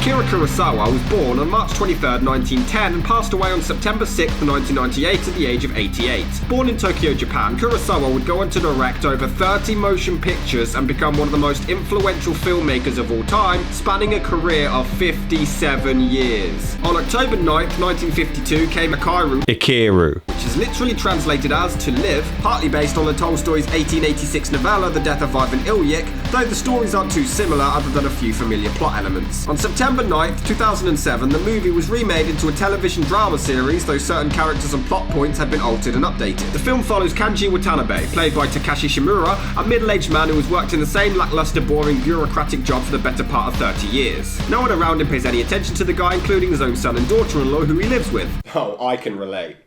Akira Kurosawa was born on March 23, 1910 and passed away on September 6, 1998 at the age of 88. Born in Tokyo, Japan, Kurosawa would go on to direct over 30 motion pictures and become one of the most influential filmmakers of all time, spanning a career of 57 years. On October 9, 1952 came Akira Ikiru, which is literally translated as To Live, partly based on the Tolstoy's 1886 novella The Death of Ivan Ilyich, though the stories aren't too similar other than a few familiar plot elements. On September 9, 2007, the movie was remade into a television drama series, though certain characters and plot points had been altered and updated. The film follows Kanji Watanabe, played by Takashi Shimura, a middle-aged man who has worked in the same lackluster, boring, bureaucratic job for the better part of 30 years. No one around him pays any attention to the guy, including his own son and daughter-in-law who he lives with. Oh, I can relate.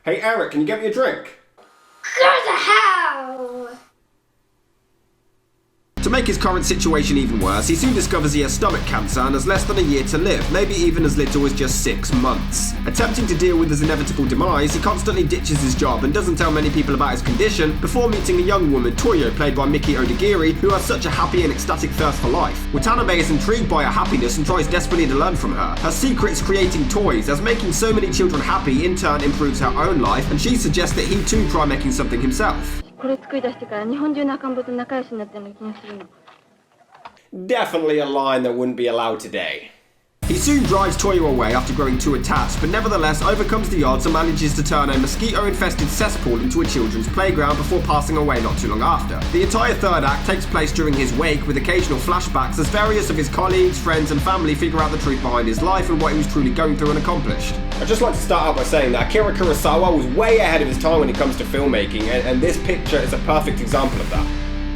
Hey Eric, can you get me a drink? Go to hell! To make his current situation even worse, he soon discovers he has stomach cancer and has less than a year to live, maybe even as little as just 6 months. Attempting to deal with his inevitable demise, he constantly ditches his job and doesn't tell many people about his condition before meeting a young woman, Toyo, played by Miki Odagiri, who has such a happy and ecstatic thirst for life. Watanabe is intrigued by her happiness and tries desperately to learn from her. Her secret is creating toys, as making so many children happy in turn improves her own life, and she suggests that he too try making something himself. Definitely a line that wouldn't be allowed today. He soon drives Toyo away after growing too attached, but nevertheless overcomes the odds and manages to turn a mosquito-infested cesspool into a children's playground before passing away not too long after. The entire third act takes place during his wake, with occasional flashbacks as various of his colleagues, friends and family figure out the truth behind his life and what he was truly going through and accomplished. I'd just like to start out by saying that Akira Kurosawa was way ahead of his time when it comes to filmmaking, and this picture is a perfect example of that.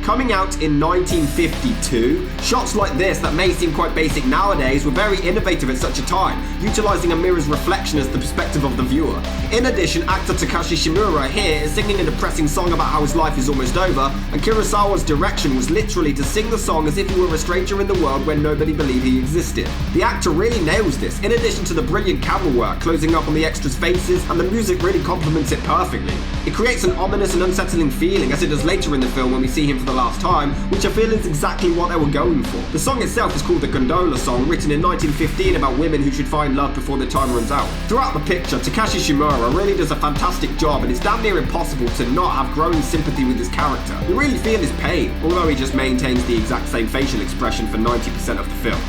Coming out in 1952, shots like this that may seem quite basic nowadays were very innovative at such a time, utilising a mirror's reflection as the perspective of the viewer. In addition, actor Takashi Shimura here is singing a depressing song about how his life is almost over, and Kurosawa's direction was literally to sing the song as if he were a stranger in the world where nobody believed he existed. The actor really nails this, in addition to the brilliant camera work, closing up on the extras' faces, and the music really complements it perfectly. It creates an ominous and unsettling feeling, as it does later in the film when we see him for the last time, which I feel is exactly what they were going for. The song itself is called the Gondola Song, written in 1915 about women who should find love before their time runs out. Throughout the picture, Takashi Shimura really does a fantastic job, and it's damn near impossible to not have growing sympathy with his character. You really feel his pain, although he just maintains the exact same facial expression for 90% of the film.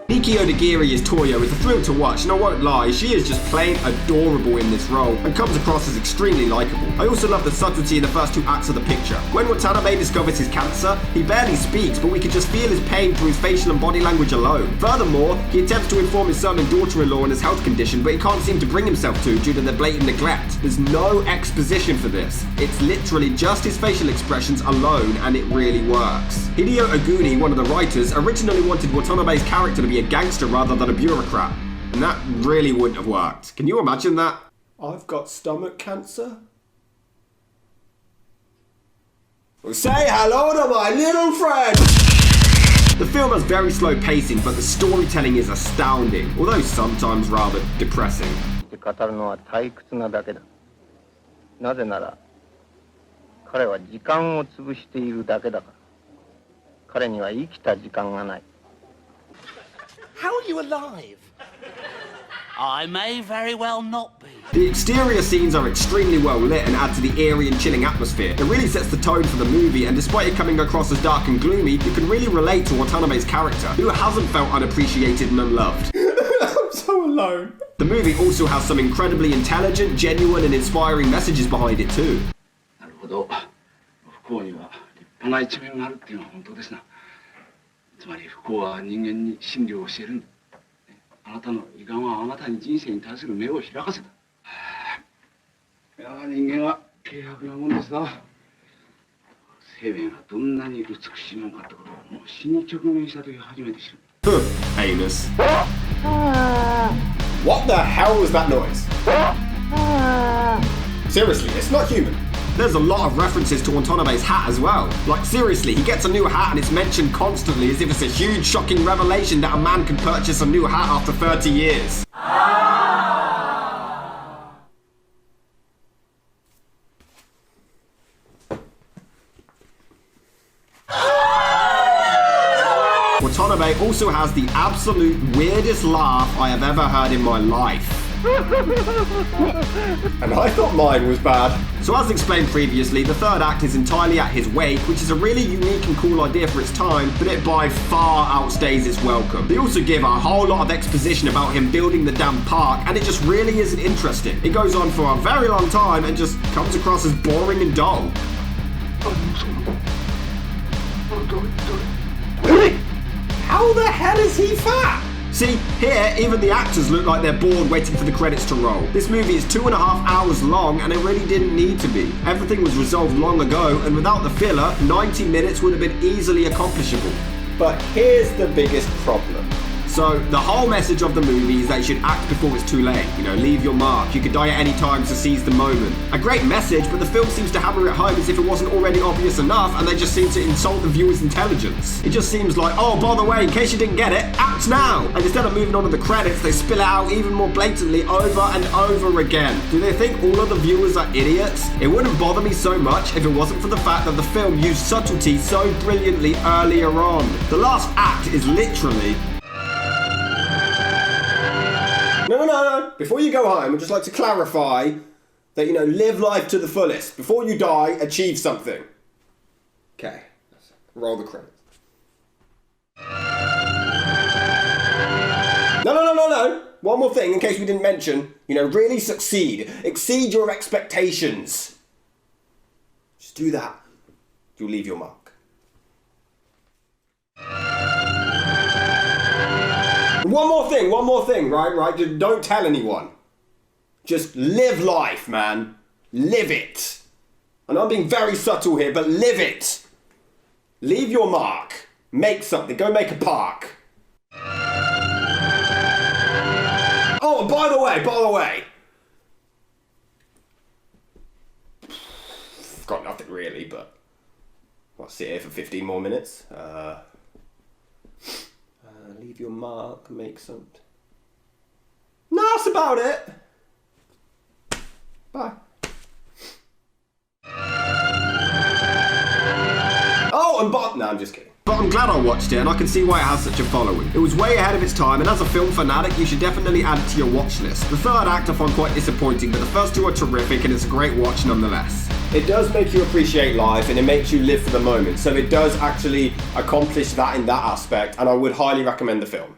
Miki Odagiri as Toyo is a thrill to watch, and I won't lie, she is just plain adorable in this role and comes across as extremely likeable. I also love the subtlety in the first 2 acts of the picture. When Watanabe discovers his cancer, he barely speaks, but we can just feel his pain through his facial and body language alone. Furthermore, he attempts to inform his son and daughter-in-law on his health condition, but he can't seem to bring himself to due to their blatant neglect. There's no exposition for this. It's literally just his facial expressions alone, and it really works. Hideo Oguni, one of the writers, originally wanted Watanabe's character to be a gangster rather than a bureaucrat, and that really wouldn't have worked. Can you imagine that? I've got stomach cancer? Well, say hello to my little friend! The film has very slow pacing, but the storytelling is astounding, although sometimes rather depressing. How are you alive? I may very well not be. The exterior scenes are extremely well lit and add to the eerie and chilling atmosphere. It really sets the tone for the movie, and despite it coming across as dark and gloomy, you can really relate to Watanabe's character, who hasn't felt unappreciated and unloved. I'm so alone. The movie also has some incredibly intelligent, genuine and inspiring messages behind it too. Anus. What the hell was that noise? Seriously, it's not human. There's a lot of references to Watanabe's hat as well. Like seriously, he gets a new hat and it's mentioned constantly as if it's a huge shocking revelation that a man can purchase a new hat after 30 years. Watanabe also has the absolute weirdest laugh I have ever heard in my life. And I thought mine was bad. So as explained previously, the third act is entirely at his wake, which is a really unique and cool idea for its time, but it by far outstays its welcome. They also give a whole lot of exposition about him building the damn park, and it just really isn't interesting. It goes on for a very long time and just comes across as boring and dull. How the hell is he fat? See, here, even the actors look like they're bored waiting for the credits to roll. This movie is 2.5 hours long, and it really didn't need to be. Everything was resolved long ago, and without the filler, 90 minutes would have been easily accomplishable. But here's the biggest problem. So, the whole message of the movie is that you should act before it's too late. You know, leave your mark. You could die at any time, so seize the moment. A great message, but the film seems to hammer it home as if it wasn't already obvious enough, and they just seem to insult the viewer's intelligence. It just seems like, oh, by the way, in case you didn't get it, act now! And instead of moving on to the credits, they spill it out even more blatantly over and over again. Do they think all of the viewers are idiots? It wouldn't bother me so much if it wasn't for the fact that the film used subtlety so brilliantly earlier on. The last act is literally... No. Before you go home, I'd just like to clarify that, you know, live life to the fullest. Before you die, achieve something. Okay. Roll the credits. No. One more thing, in case we didn't mention. You know, really succeed. Exceed your expectations. Just do that. You'll leave your mark. One more thing, right? Just don't tell anyone. Just live life, man. Live it. I know I'm being very subtle here, but live it. Leave your mark. Make something. Go make a park. Oh, and by the way. Got nothing really, but I'll sit here for 15 more minutes. Leave your mark, make something. No, that's about it. Bye. No, I'm just kidding. But I'm glad I watched it, and I can see why it has such a following. It was way ahead of its time, and as a film fanatic, you should definitely add it to your watch list. The third act I find quite disappointing, but the first two are terrific, and it's a great watch nonetheless. It does make you appreciate life, and it makes you live for the moment, so it does actually accomplish that in that aspect, and I would highly recommend the film.